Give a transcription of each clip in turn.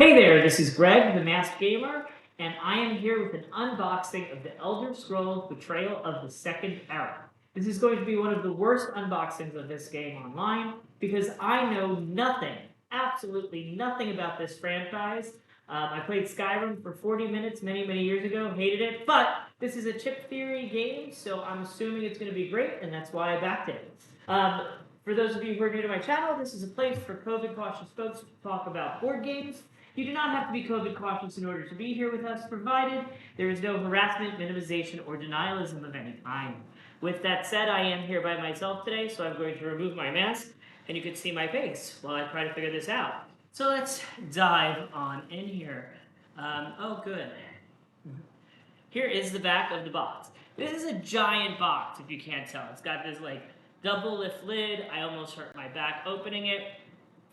Hey there, this is Greg, the Masked Gamer, and I am here with an unboxing of the Elder Scrolls Betrayal of the Second Era. This is going to be one of the worst unboxings of this game online because I know nothing, absolutely nothing about this franchise. I played Skyrim for 40 minutes many years ago, hated it, but this is a chip theory game, so I'm assuming it's going to be great, and that's why I backed it. For those of you who are new to my channel, this is a place for COVID cautious folks to talk about board games. You do not have to be COVID cautious in order to be here with us, provided there is no harassment, minimization, or denialism of any kind. With that said, I am here by myself today, so I'm going to remove my mask, and you can see my face while I try to figure this out. So let's dive on in here. Oh, good. Here is the back of the box. This is a giant box, if you can't tell. It's got this, like, double lift lid. I almost hurt my back opening it.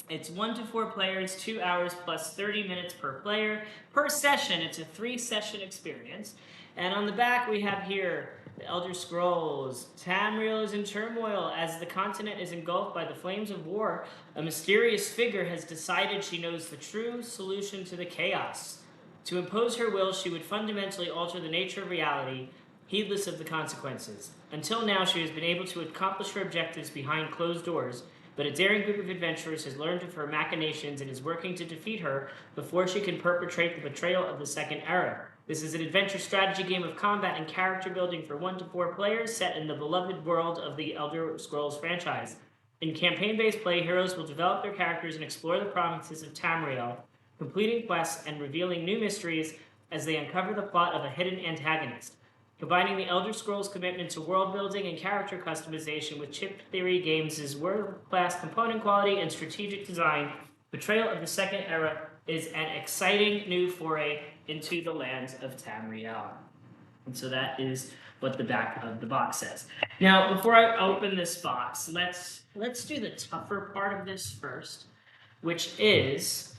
It's 1 to 4 players, 2 hours plus 30 minutes per player. Per session, it's a 3-session experience. And on the back, we have here the Elder Scrolls. Tamriel is in turmoil as the continent is engulfed by the flames of war. A mysterious figure has decided she knows the true solution to the chaos. To impose her will, she would fundamentally alter the nature of reality, heedless of the consequences. Until now, she has been able to accomplish her objectives behind closed doors, but a daring group of adventurers has learned of her machinations and is working to defeat her before she can perpetrate the betrayal of the Second Era. This is an adventure strategy game of combat and character building for 1 to 4 players set in the beloved world of the Elder Scrolls franchise. In campaign-based play, heroes will develop their characters and explore the provinces of Tamriel, completing quests and revealing new mysteries as they uncover the plot of a hidden antagonist. Combining the Elder Scrolls' commitment to world building and character customization with chip theory games' world-class component quality and strategic design, Betrayal of the Second Era is an exciting new foray into the lands of Tamriel. And so that is what the back of the box says. Now, before I open this box, let's do the tougher part of this first, which is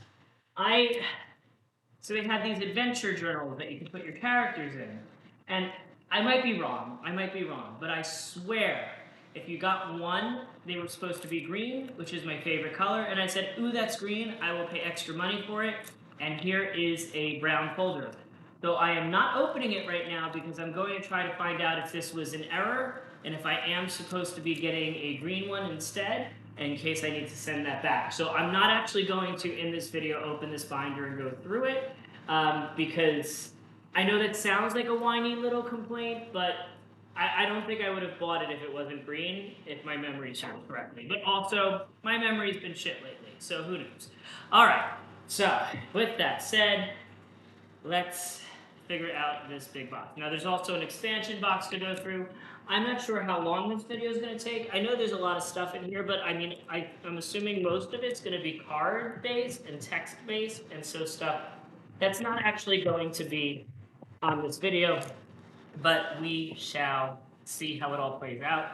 so they have these adventure journals that you can put your characters in, and I might be wrong, but I swear, if you got one, they were supposed to be green, which is my favorite color, and I said, ooh, that's green, I will pay extra money for it, and here is a brown folder of it. Though I am not opening it right now because I'm going to try to find out if this was an error, and if I am supposed to be getting a green one instead, in case I need to send that back. So I'm not actually going to, in this video, open this binder and go through it, because I know that sounds like a whiny little complaint, but I don't think I would have bought it if it wasn't green, if my memory serves correctly. But also, my memory's been shit lately, so who knows. All right, so with that said, let's figure out this big box. Now, there's also an expansion box to go through. I'm not sure how long this video is going to take. I know there's a lot of stuff in here, but I mean, I'm assuming most of it's going to be card-based and text-based, and so stuff that's not actually going to be on this video, but we shall see how it all plays out.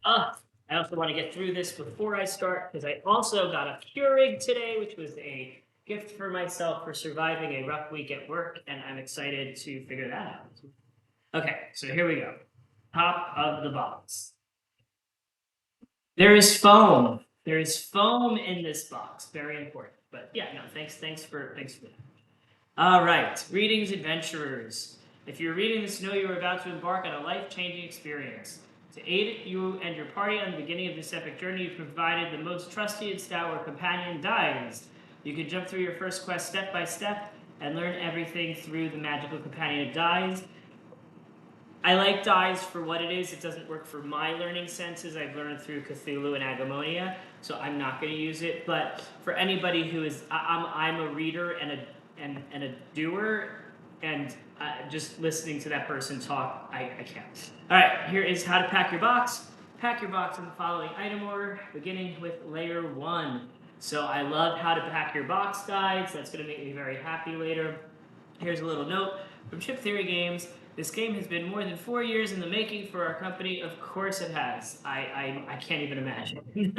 I also want to get through this before I start, because I also got a Keurig today, which was a gift for myself for surviving a rough week at work, and I'm excited to figure that out. Okay, so here we go. Top of the box. There is foam. There is foam in this box. Very important. But yeah, no, thanks for that. All right, greetings, adventurers. If you're reading this, know you are about to embark on a life-changing experience. To aid you and your party on the beginning of this epic journey, you've provided the most trusty and stalwart companion, Dies. You can jump through your first quest step by step and learn everything through the magical companion of Dies. I like Dies for what it is. It doesn't work for my learning senses. I've learned through Cthulhu and Agamonia, so I'm not going to use it. But for anybody who is, I'm a reader and a doer, and just listening to that person talk, I can't. All right, here is how to pack your box. Pack your box in the following item order, beginning with layer 1. So I love how to pack your box guides. That's going to make me very happy later. Here's a little note from Chip Theory Games. This game has been more than 4 years in the making for our company. Of course it has. I can't even imagine.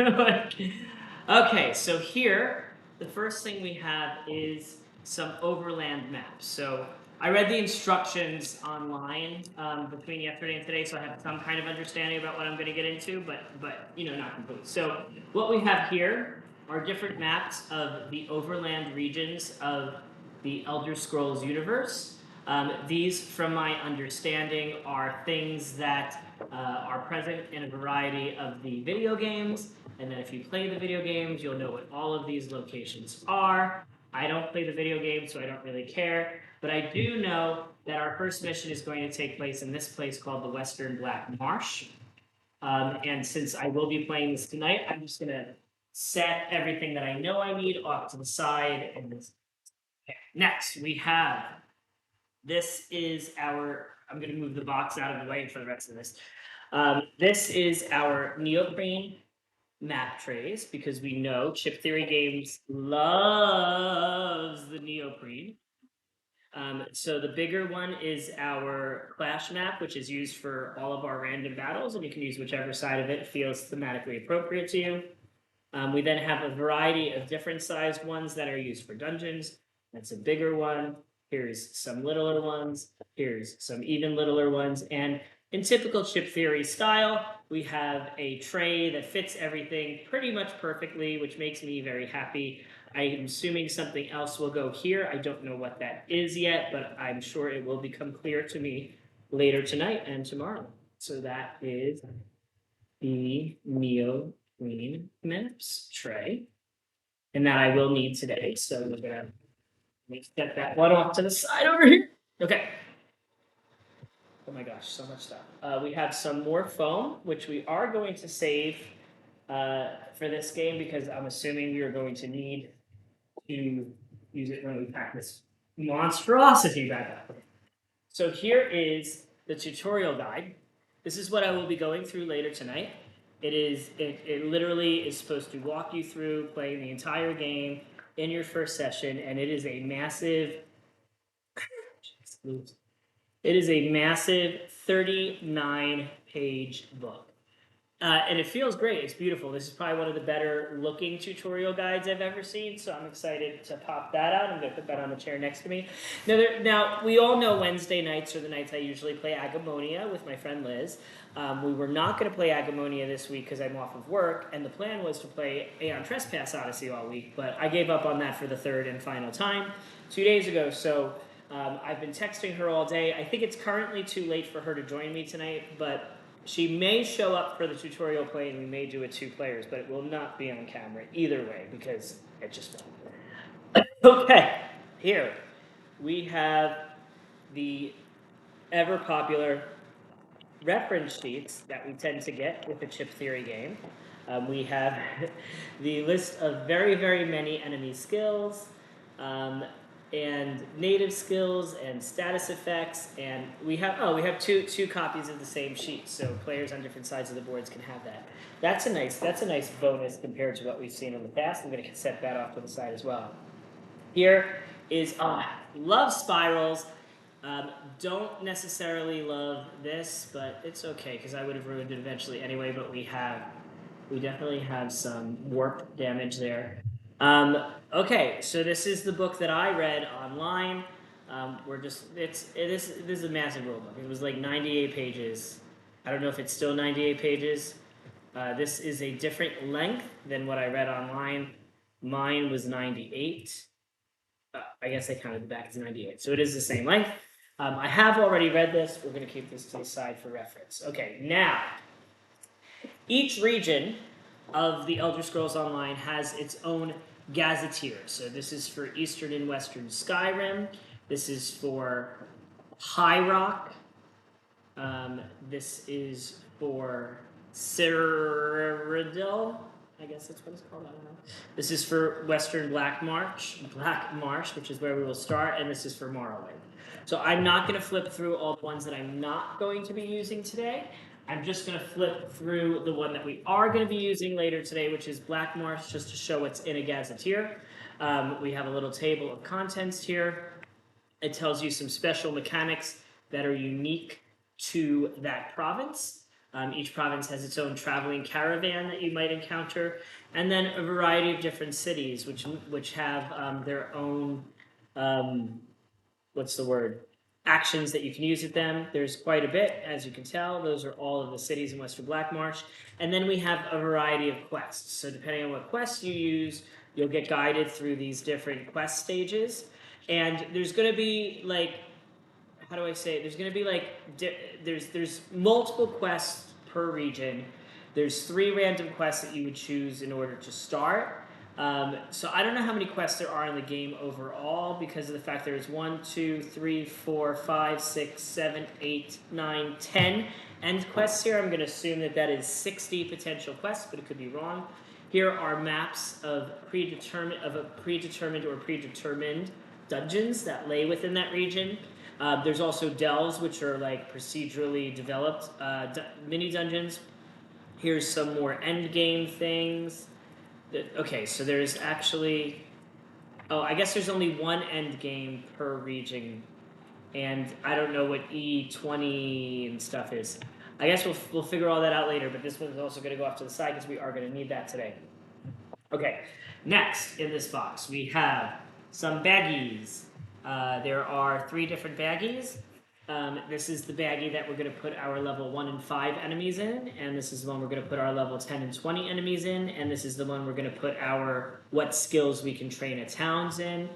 Okay, so here, the first thing we have is some Overland maps. So I read the instructions online between yesterday and today, so I have some kind of understanding about what I'm going to get into, but you know, not complete. So what we have here are different maps of the Overland regions of the Elder Scrolls universe. These, from my understanding, are things that are present in a variety of the video games. And then if you play the video games, you'll know what all of these locations are. I don't play the video games, so I don't really care. But I do know that our first mission is going to take place in this place called the Western Black Marsh. And since I will be playing this tonight, I'm just going to set everything that I know I need off to the side. And next, we have, this is our, I'm going to move the box out of the way for the rest of this. This is our neoprene map trays, because we know Chip Theory Games loves the neoprene. So the bigger one is our Clash map, which is used for all of our random battles, and you can use whichever side of it feels thematically appropriate to you. We then have a variety of different sized ones that are used for dungeons. That's a bigger one. Here's some littler ones. Here's some even littler ones. And in typical Chip Theory style, we have a tray that fits everything pretty much perfectly, which makes me very happy. I am assuming something else will go here. I don't know what that is yet, but I'm sure it will become clear to me later tonight and tomorrow. So that is the neoprene maps tray, and that I will need today. So we're gonna get that one off to the side over here. Okay. Oh my gosh, so much stuff. We have some more foam, which we are going to save for this game, because I'm assuming we are going to need to use it when we pack this monstrosity back up. So here is the tutorial guide. This is what I will be going through later tonight. It literally is supposed to walk you through playing the entire game in your first session, and it is a massive 39-page book. And it feels great. It's beautiful. This is probably one of the better looking tutorial guides I've ever seen, so I'm excited to pop that out. I'm going to put that on the chair next to me. Now, we all know Wednesday nights are the nights I usually play Agamonia with my friend Liz. We were not going to play Agamonia this week because I'm off of work, and the plan was to play Aeon Trespass Odyssey all week, but I gave up on that for the third and final time 2 days ago, so I've been texting her all day. I think it's currently too late for her to join me tonight, but she may show up for the tutorial play, and we may do it 2 players, but it will not be on camera either way, because it just won't. Okay, here we have the ever popular reference sheets that we tend to get with the Chip Theory game. We have the list of very, very many enemy skills, and native skills and status effects, and we have two copies of the same sheet, so players on different sides of the boards can have that. That's a nice bonus compared to what we've seen in the past. I'm going to set that off to the side as well. Here is love spirals. Don't necessarily love this, but it's okay because I would have ruined it eventually anyway. But we definitely have some warp damage there. Okay, so this is the book that I read online. This is a massive rule book. It was like 98 pages. I don't know if it's still 98 pages. This is a different length than what I read online. Mine was 98. I guess I counted the back as 98, so it is the same length. I have already read this. We're going to keep this to the side for reference. Okay, now, each region of the Elder Scrolls Online has its own gazetteer. So this is for Eastern and Western Skyrim. This is for High Rock. This is for Cyrodiil. I guess that's what it's called. I don't know. This is for Western Black Marsh, which is where we will start, and this is for Morrowind. So I'm not going to flip through all the ones that I'm not going to be using today. I'm just going to flip through the one that we are going to be using later today, which is Black Marsh, just to show what's in a gazetteer. We have a little table of contents here. It tells you some special mechanics that are unique to that province. Each province has its own traveling caravan that you might encounter, and then a variety of different cities which have their own what's the word? actions that you can use with them. There's quite a bit, as you can tell. Those are all of the cities in Western Blackmarsh. And then we have a variety of quests. So depending on what quests you use, you'll get guided through these different quest stages. And there's going to be like, how do I say it? There's going to be like, there's multiple quests per region. There's 3 random quests that you would choose in order to start. So I don't know how many quests there are in the game overall because of the fact there's 1, 2, 3, 4, 5, 6, 7, 8, 9, 10 end quests here. I'm going to assume that that is 60 potential quests, but it could be wrong. Here are maps of predetermined or predetermined dungeons that lay within that region. There's also delves, which are like procedurally developed mini dungeons. Here's some more end game things. Okay, so there's actually, I guess there's only 1 end game per region, and I don't know what E20 and stuff is. I guess we'll figure all that out later, but this one's also going to go off to the side because we are going to need that today. Okay, next in this box we have some baggies. There are 3 different baggies. This is the baggie that we're going to put our level 1 and 5 enemies in, and this is the one we're going to put our level 10 and 20 enemies in, and this is the one we're going to put our what skills we can train at towns in.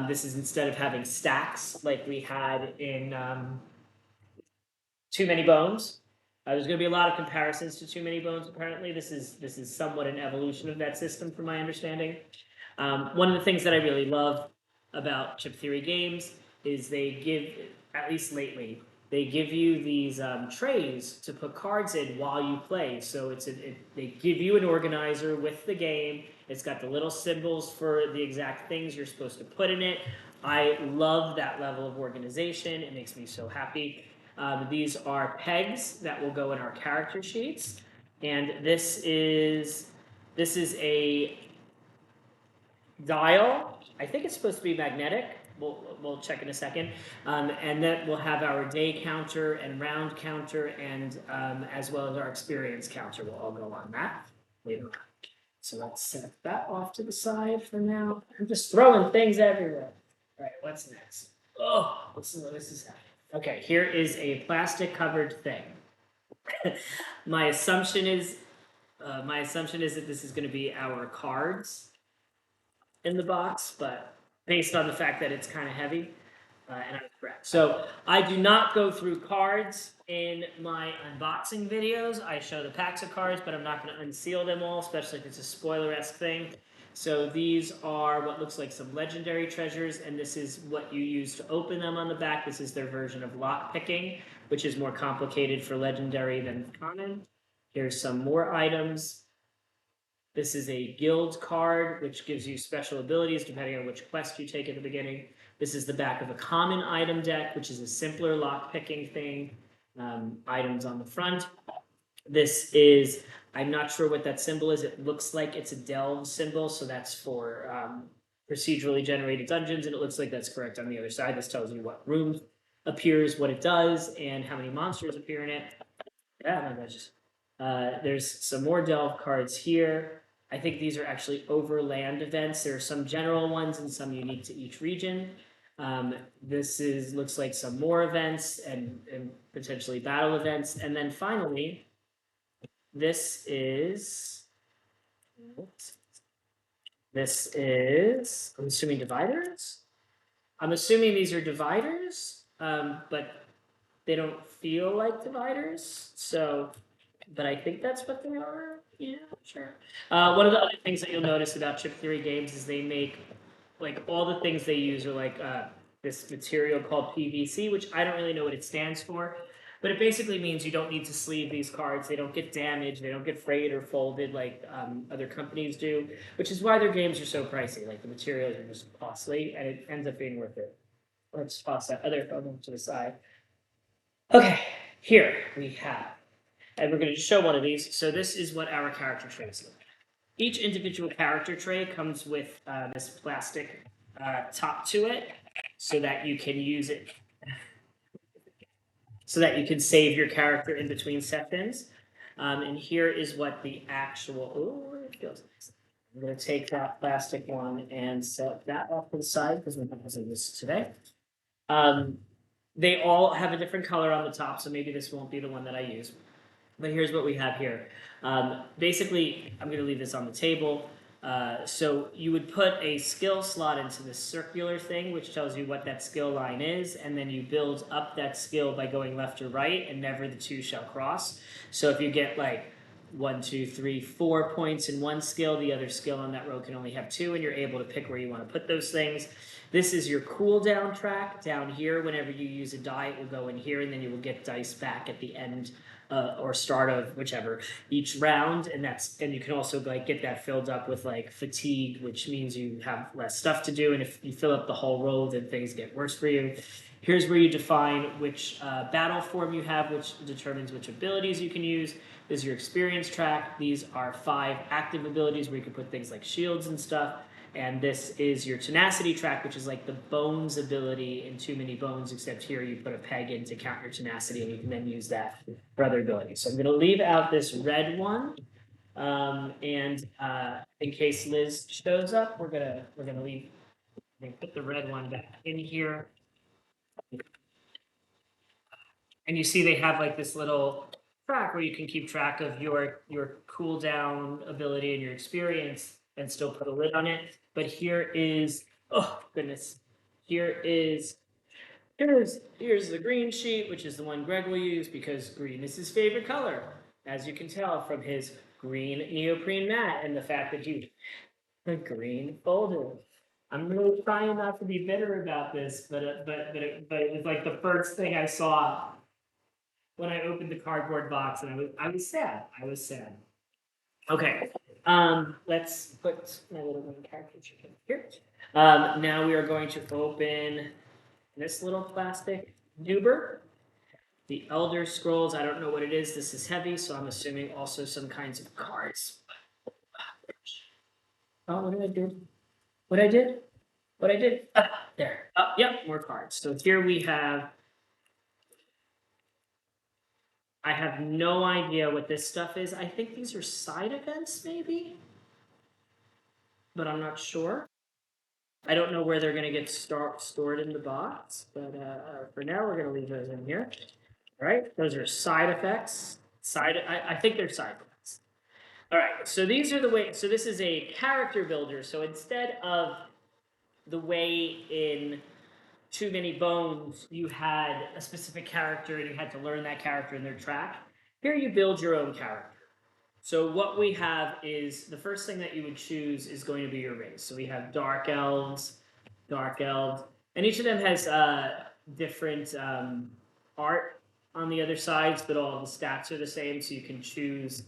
This is instead of having stacks like we had in Too Many Bones. There's going to be a lot of comparisons to Too Many Bones. Apparently, this is somewhat an evolution of that system, from my understanding. One of the things that I really love about Chip Theory games is they give, at least lately, they give you these trays to put cards in while you play. So they give you an organizer with the game. It's got the little symbols for the exact things you're supposed to put in it. I love that level of organization. It makes me so happy. These are pegs that will go in our character sheets, and this is a dial. I think it's supposed to be magnetic. We'll check in a second. And then we'll have our day counter and round counter, and as well as our experience counter will all go on that later on. So let's set that off to the side for now. I'm just throwing things everywhere. All right, what's next? Oh, this is happening. Okay, here is a plastic covered thing. My assumption is that this is going to be our cards in the box, but based on the fact that it's kind of heavy, and I'm correct. So I do not go through cards in my unboxing videos. I show the packs of cards, but I'm not going to unseal them all, especially if it's a spoiler-esque thing. So these are what looks like some legendary treasures, and this is what you use to open them on the back. This is their version of lock picking, which is more complicated for legendary than common. Here's some more items. This is a guild card, which gives you special abilities depending on which quest you take at the beginning. This is the back of a common item deck, which is a simpler lock-picking thing. Items on the front. This is, I'm not sure what that symbol is. It looks like it's a delve symbol, so that's for procedurally generated dungeons, and it looks like that's correct on the other side. This tells you what room appears, what it does, and how many monsters appear in it. Yeah, no, just there's some more delve cards here. I think these are actually Overland events. There are some general ones and some unique to each region. This looks like some more events and potentially battle events. And then finally, this is, I'm assuming dividers? I'm assuming these are dividers, but they don't feel like dividers. So, but I think that's what they are. Yeah, sure. One of the other things that you'll notice about Chip Theory games is they make, like, all the things they use are like this material called PVC, which I don't really know what it stands for, but it basically means you don't need to sleeve these cards. They don't get damaged. They don't get frayed or folded like other companies do, which is why their games are so pricey. Like, the materials are just costly, and it ends up being worth it. Let's toss that other phone to the side. Okay, here we have, and we're going to just show one of these. So this is what our character trays look like. Each individual character tray comes with this plastic top to it, so that you can use it, so that you can save your character in between sections. And here is what the actual, oh, it feels nice. I'm going to take that plastic one and set that off to the side because we're not using this today. They all have a different color on the top, so maybe this won't be the one that I use. But here's what we have here. Basically, I'm going to leave this on the table. So you would put a skill slot into this circular thing, which tells you what that skill line is, and then you build up that skill by going left or right, and never the two shall cross. So if you get like 1, 2, 3, 4 points in one skill, the other skill on that row can only have 2, and you're able to pick where you want to put those things. This is your cooldown track down here. Whenever you use a die, it will go in here, and then you will get dice back at the end or start of whichever each round, and you can also like get that filled up with like fatigue, which means you have less stuff to do, and if you fill up the whole row, then things get worse for you. Here's where you define which battle form you have, which determines which abilities you can use. This is your experience track. These are 5 active abilities where you can put things like shields and stuff. And this is your tenacity track, which is like the bones ability in Too Many Bones, except here you put a peg in to count your tenacity, and you can then use that for other abilities. So I'm going to leave out this red one, and in case Liz shows up, we're gonna put the red one back in here. And you see they have like this little track where you can keep track of your cooldown ability and your experience and still put a lid on it. But here is, oh goodness, here's the green sheet, which is the one Greg will use because green is his favorite color, as you can tell from his green neoprene mat and the fact that you the green folder. I'm really trying not to be bitter about this, but it was like the first thing I saw when I opened the cardboard box, and I was sad. I was sad. Okay, let's put my little green cartridge here. Now we are going to open this little plastic duber. The Elder Scrolls, I don't know what it is. This is heavy, so I'm assuming also some kinds of cards. Oh, what did I do? What I did? What I did? There. Yep, more cards. So here we have. I have no idea what this stuff is. I think these are side events, maybe? But I'm not sure. I don't know where they're going to get stored in the box, but for now we're going to leave those in here. All right, those are side effects. I think they're side effects. All right, so these are the way. So this is a character builder. So instead of the way in Too Many Bones, you had a specific character and you had to learn that character in their track. Here you build your own character. So what we have is the first thing that you would choose is going to be your race. So we have dark elves, and each of them has different art on the other sides, but all the stats are the same. So you can choose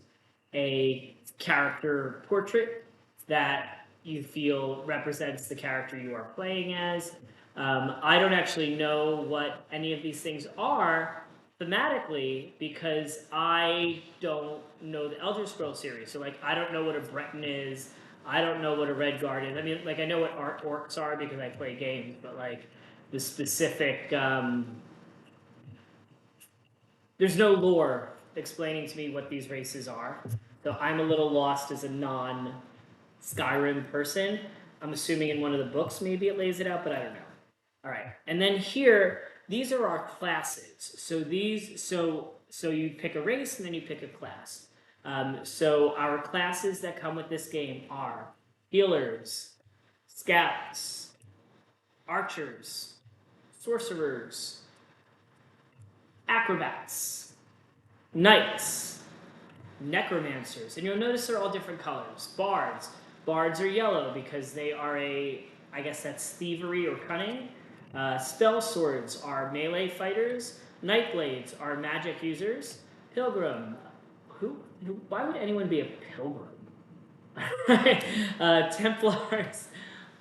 a character portrait that you feel represents the character you are playing as. I don't actually know what any of these things are thematically because I don't know the Elder Scrolls series. So like I don't know what a Breton is. I don't know what a Red Guard is. I mean, like I know what orcs are because I play games, but like the specific there's no lore explaining to me what these races are. So I'm a little lost as a non-Skyrim person. I'm assuming in one of the books maybe it lays it out, but I don't know. All right, and then here, these are our classes. So you pick a race and then you pick a class. So our classes that come with this game are healers, scouts, archers, sorcerers, acrobats, knights, necromancers, and you'll notice they're all different colors. Bards. Bards are yellow because they are I guess that's thievery or cunning. Spell swords are melee fighters. Nightblades are magic users. Pilgrim. Why would anyone be a pilgrim? Templars,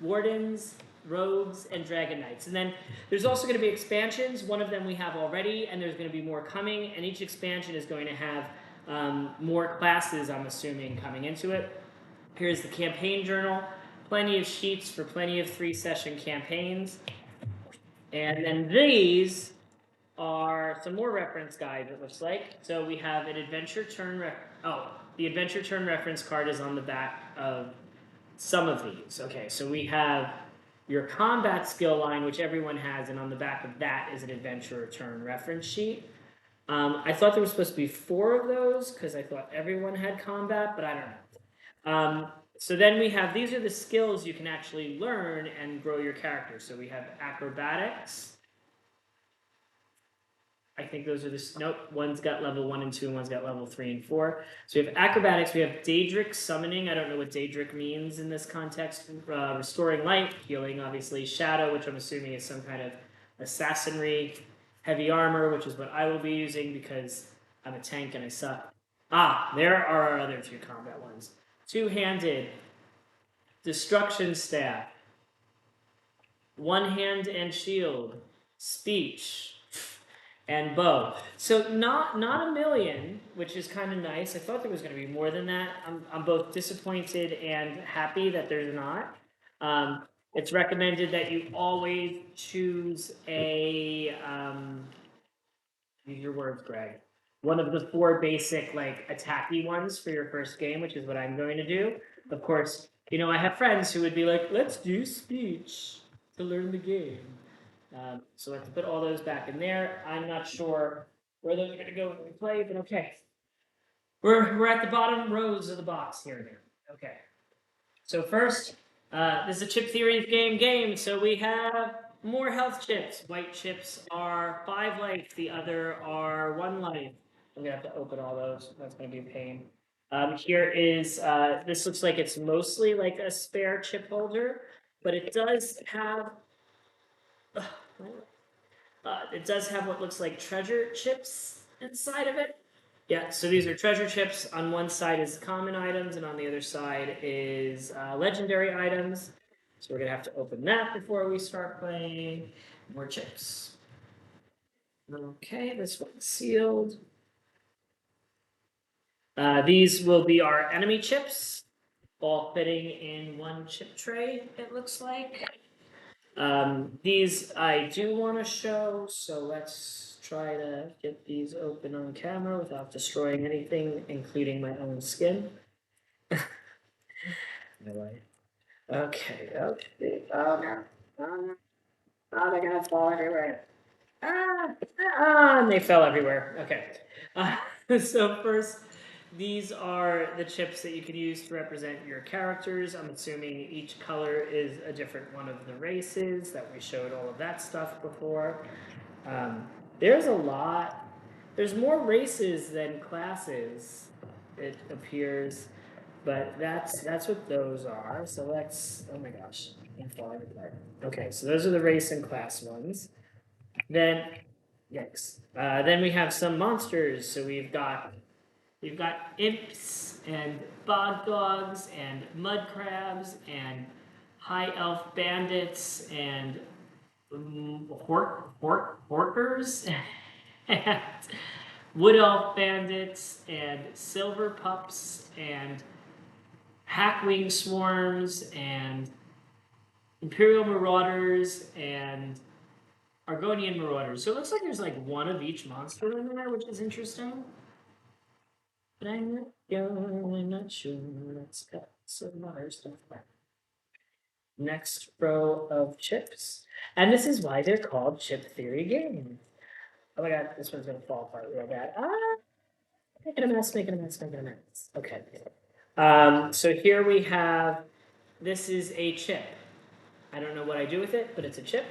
wardens, rogues, and dragon knights. And then there's also going to be expansions. One of them we have already, and there's going to be more coming. And each expansion is going to have more classes, I'm assuming, coming into it. Here's the campaign journal. Plenty of sheets for plenty of 3-session campaigns. And then these are some more reference guides, it looks like. So we have an adventure turn the adventure turn reference card is on the back of some of these. Okay, so we have your combat skill line, which everyone has, and on the back of that is an adventure return reference sheet. I thought there was supposed to be 4 of those because I thought everyone had combat, but I don't know. So then we have, these are the skills you can actually learn and grow your character. So we have acrobatics. I think those are the, nope, one's got level 1 and 2, and one's got level 3 and 4. So we have acrobatics, we have Daedric summoning. I don't know what Daedric means in this context. Restoring light, healing, obviously. Shadow, which I'm assuming is some kind of assassinry. Heavy armor, which is what I will be using because I'm a tank and I suck. Ah, there are our other 2 combat ones. Two-handed, destruction staff, one hand and shield, speech, and bow. So not a million, which is kind of nice. I thought there was going to be more than that. I'm both disappointed and happy that there's not. It's recommended that you always choose a use your words, Greg. One of the 4 basic like attacky ones for your first game, which is what I'm going to do. Of course, you know I have friends who would be like, "Let's do speech to learn the game." So let's put all those back in there. I'm not sure where those are going to go when we play, but okay. We're at the bottom rows of the box here now. Okay. So first, this is a chip theory game. So we have more health chips. White chips are 5 life. The other are 1 life. I'm gonna have to open all those. That's gonna be a pain. Here is this looks like it's mostly like a spare chip holder, but it does have what looks like treasure chips inside of it. Yeah, so these are treasure chips. On one side is common items, and on the other side is legendary items. So we're gonna have to open that before we start playing. More chips. Okay, this one's sealed. These will be our enemy chips, all fitting in 1 chip tray, it looks like. These I do want to show, so let's try to get these open on camera without destroying anything, including my own skin. No way. Okay. Oh no. Oh, they're gonna fall everywhere. And they fell everywhere. Okay. So first, these are the chips that you can use to represent your characters. I'm assuming each color is a different one of the races that we showed all of that stuff before. There's a lot. There's more races than classes, it appears, but that's what those are. So let's. Oh my gosh, I'm falling apart. Okay, so those are the race and class ones. Then, yikes. Then we have some monsters. So we've got imps and bog dogs and mud crabs and high elf bandits and horkers and wood elf bandits and silver pups and hackwing swarms and imperial marauders and Argonian marauders. So it looks like there's like 1 of each monster in there, which is interesting. But I'm not sure. Let's got some other stuff back. Next row of chips. And this is why they're called chip theory games. Oh my god, this one's gonna fall apart real bad. Making a mess. Okay. So here we have, this is a chip. I don't know what I do with it, but it's a chip.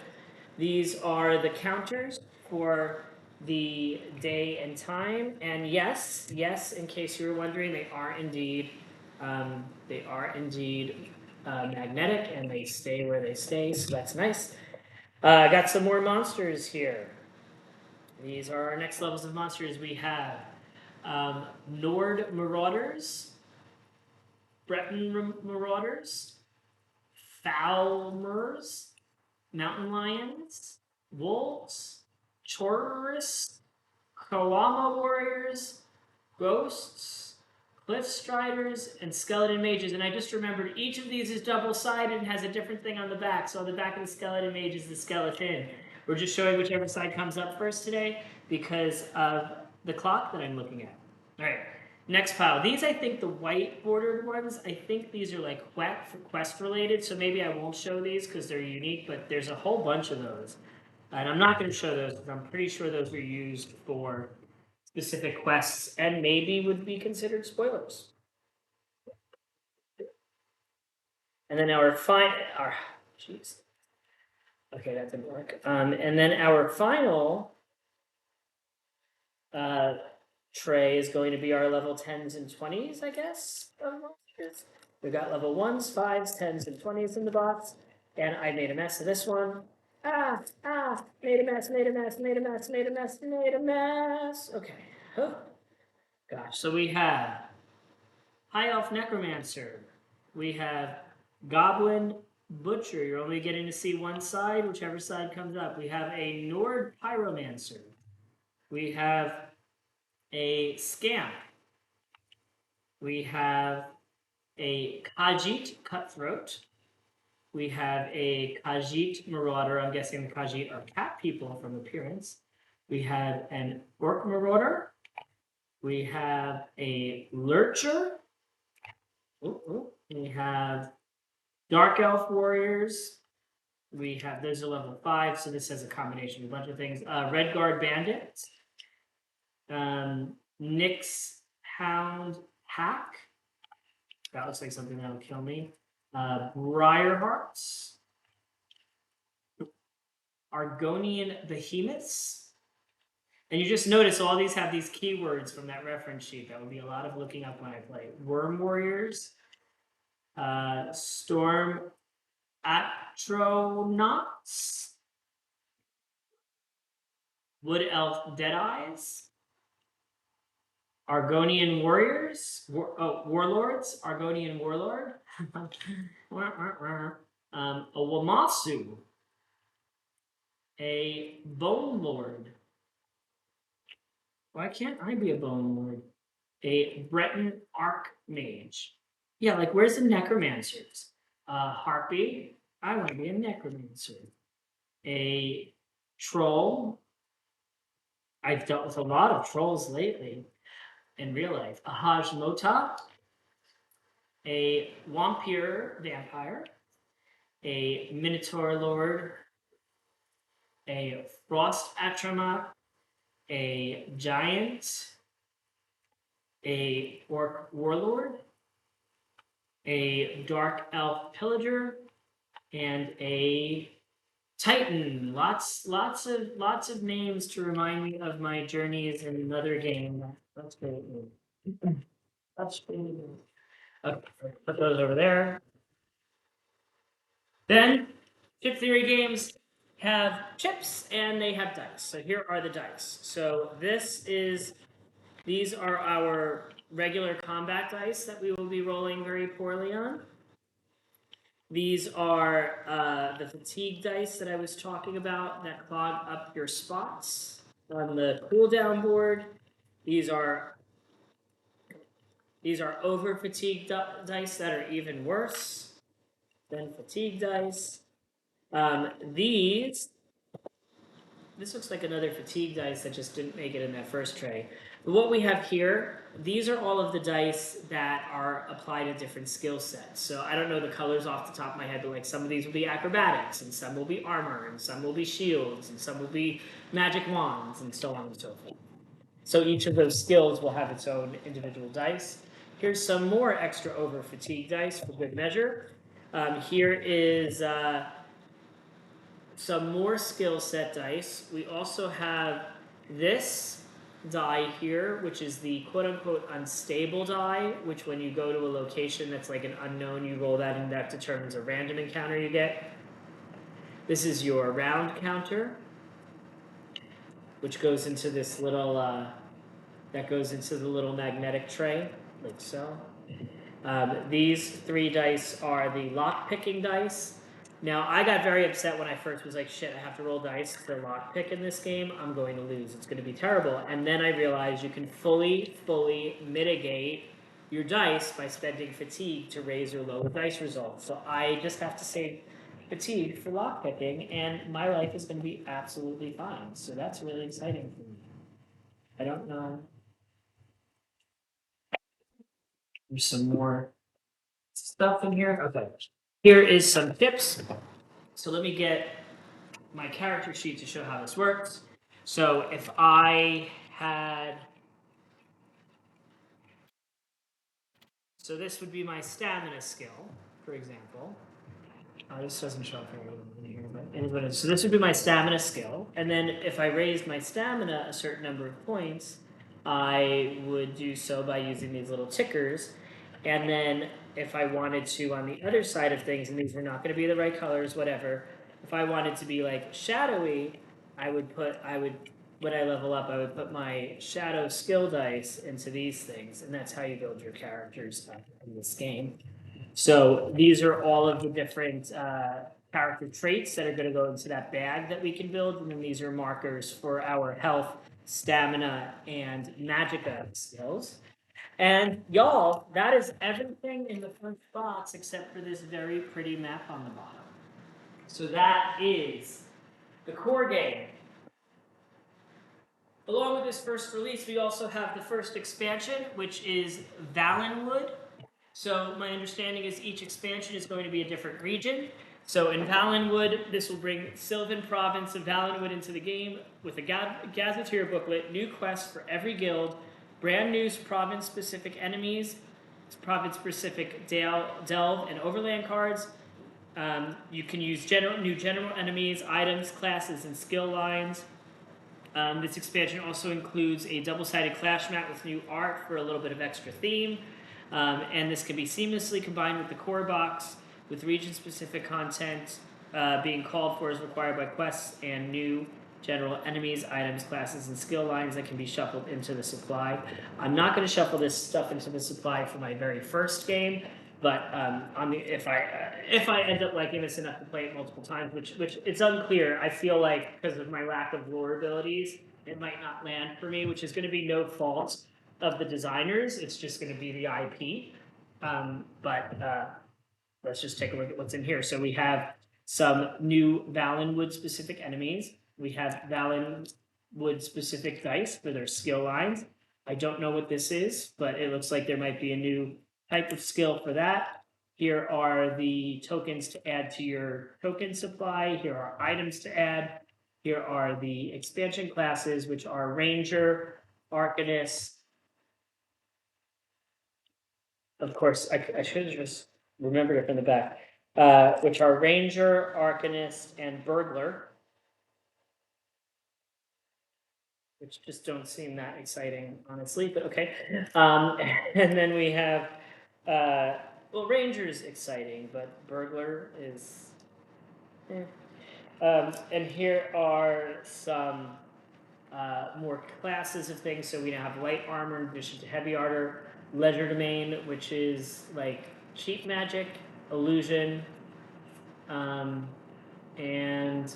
These are the counters for the day and time, and yes, in case you were wondering, they are indeed magnetic, and they stay where they stay, so that's nice. Got some more monsters here. These are our next levels of monsters. We have Nord Marauders, Breton Marauders, Falmers, Mountain Lions, Wolves, Chorus, Kawama Warriors, Ghosts, Cliff Striders, and Skeleton Mages. And I just remembered each of these is double-sided and has a different thing on the back. So on the back of the Skeleton Mage is the skeleton. We're just showing whichever side comes up first today because of the clock that I'm looking at. All right. Next pile. These, I think, the white bordered ones, I think these are like quest related, so maybe I won't show these because they're unique, but there's a whole bunch of those. And I'm not going to show those because I'm pretty sure those were used for specific quests and maybe would be considered spoilers. And then jeez. Okay, that didn't work. And then our final tray is going to be our level 10s and 20s, I guess. We've got level 1s, 5s, 10s, and 20s in the box. And I made a mess of this one. Made a mess, made a mess, made a mess, made a mess, made a mess. Okay. Oh, gosh. So we have High Elf Necromancer. We have Goblin Butcher. You're only getting to see one side, whichever side comes up. We have a Nord Pyromancer. We have a Scamp. We have a Khajiit Cutthroat. We have a Khajiit Marauder. I'm guessing the Khajiit are cat people from appearance. We have an Orc Marauder. We have a Lurcher. We have Dark Elf Warriors. We have, those are level 5, so this has a combination of a bunch of things. Red Guard Bandits. Nyx Hound Hack. That looks like something that'll kill me. Briarhearts. Argonian Behemoths. And you just notice all these have these keywords from that reference sheet. That would be a lot of looking up when I play. Worm Warriors. Storm Atronauts. Wood Elf Deadeyes. Argonian Warriors. Warlords. Argonian Warlord. A Wamasu. A Bone Lord. Why can't I be a Bone Lord? A Breton Archmage. Yeah, like where's the Necromancers? Harpy. I want to be a Necromancer. A Troll. I've dealt with a lot of trolls lately in real life. A Hajmota. A Wampir Vampire. A Minotaur Lord. A Frost Atrama. A Giant. A Orc Warlord. A Dark Elf Pillager. And a Titan. Lots of names to remind me of my journeys in another game. That's great. That's great. Okay, put those over there. Then, Chip Theory games have chips and they have dice. So here are the dice. So these are our regular combat dice that we will be rolling very poorly on. These are the fatigue dice that I was talking about that clog up your spots on the cooldown board. These are over fatigue dice that are even worse than fatigue dice. This looks like another fatigue dice that just didn't make it in that first tray. But what we have here, these are all of the dice that are applied to different skill sets. So I don't know the colors off the top of my head, but like some of these will be acrobatics, and some will be armor, and some will be shields, and some will be magic wands, and so on and so forth. So each of those skills will have its own individual dice. Here's some more extra over fatigue dice for good measure. Here is some more skill set dice. We also have this die here, which is the quote-unquote unstable die, which when you go to a location that's like an unknown, you roll that and that determines a random encounter you get. This is your round counter, which goes into this little, that goes into the little magnetic tray, like so. These 3 dice are the lock-picking dice. Now, I got very upset when I first was like, shit, I have to roll dice to lockpick in this game. I'm going to lose. It's going to be terrible. And then I realized you can fully mitigate your dice by spending fatigue to raise or lower dice results. So I just have to save fatigue for lockpicking, and my life is going to be absolutely fine. So that's really exciting for me. I don't know. There's some more stuff in here. Okay. Here is some tips. So let me get my character sheet to show how this works. So if I had, so this would be my stamina skill, for example. This doesn't show up in here, but anyway, so this would be my stamina skill. And then if I raised my stamina a certain number of points, I would do so by using these little tickers. And then if I wanted to, on the other side of things, and these were not going to be the right colors, whatever, if I wanted to be like shadowy, when I level up, I would put my shadow skill dice into these things. And that's how you build your characters in this game. So these are all of the different character traits that are going to go into that bag that we can build. And then these are markers for our health, stamina, and magicka skills. And y'all, that is everything in the first box except for this very pretty map on the bottom. So that is the core game. Along with this first release, we also have the first expansion, which is Valenwood. So my understanding is each expansion is going to be a different region. So in Valenwood, this will bring Sylvan Province of Valenwood into the game with a Gazetteer booklet, new quests for every guild, brand new province-specific enemies, province-specific delve and overland cards. You can use new general enemies, items, classes, and skill lines. This expansion also includes a double-sided clash mat with new art for a little bit of extra theme. And this can be seamlessly combined with the core box, with region-specific content being called for as required by quests and new general enemies, items, classes, and skill lines that can be shuffled into the supply. I'm not going to shuffle this stuff into the supply for my very first game, but if I end up liking this enough to play it multiple times, which it's unclear. I feel like because of my lack of lore abilities, it might not land for me, which is going to be no fault of the designers. It's just going to be the IP. Let's just take a look at what's in here. So we have some new Valenwood specific enemies. We have Valenwood specific dice for their skill lines. I don't know what this is, but it looks like there might be a new type of skill for that. Here are the tokens to add to your token supply. Here are items to add. Here are the expansion classes, which are Ranger, Arcanist. Of course, I should have just remembered it from the back, which are Ranger, Arcanist, and Burglar, which just don't seem that exciting, honestly, but okay. And then we have, well, Ranger's exciting, but Burglar is, and here are some more classes of things. So we now have light armor in addition to heavy armor, legerdemain, which is like cheap magic, illusion, and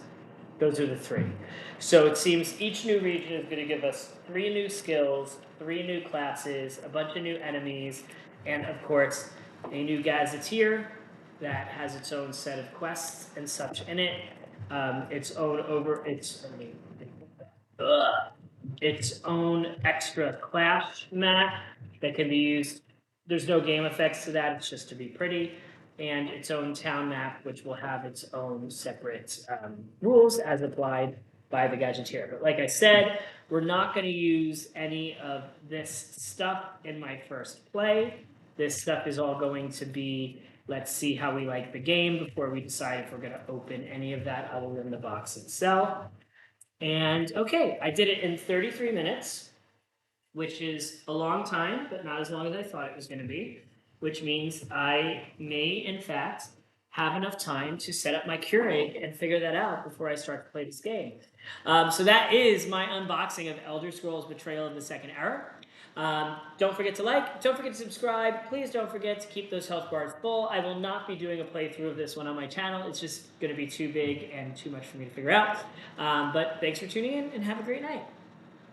those are the three. So it seems each new region is going to give us 3 new skills, 3 new classes, a bunch of new enemies, and of course a new gazetteer that has its own set of quests and such in it. Its own extra clash mat that can be used. There's no game effects to that, it's just to be pretty. And its own town map, which will have its own separate rules as applied by the Gadgeteer. But like I said, we're not going to use any of this stuff in my first play. This stuff is all going to be, let's see how we like the game before we decide if we're going to open any of that other than the box itself. And okay, I did it in 33 minutes, which is a long time, but not as long as I thought it was going to be, which means I may, in fact, have enough time to set up my Keurig and figure that out before I start to play this game. So that is my unboxing of Elder Scrolls Betrayal of the Second Era. Don't forget to like, don't forget to subscribe. Please don't forget to keep those health bars full. I will not be doing a playthrough of this one on my channel. It's just going to be too big and too much for me to figure out. But thanks for tuning in and have a great night.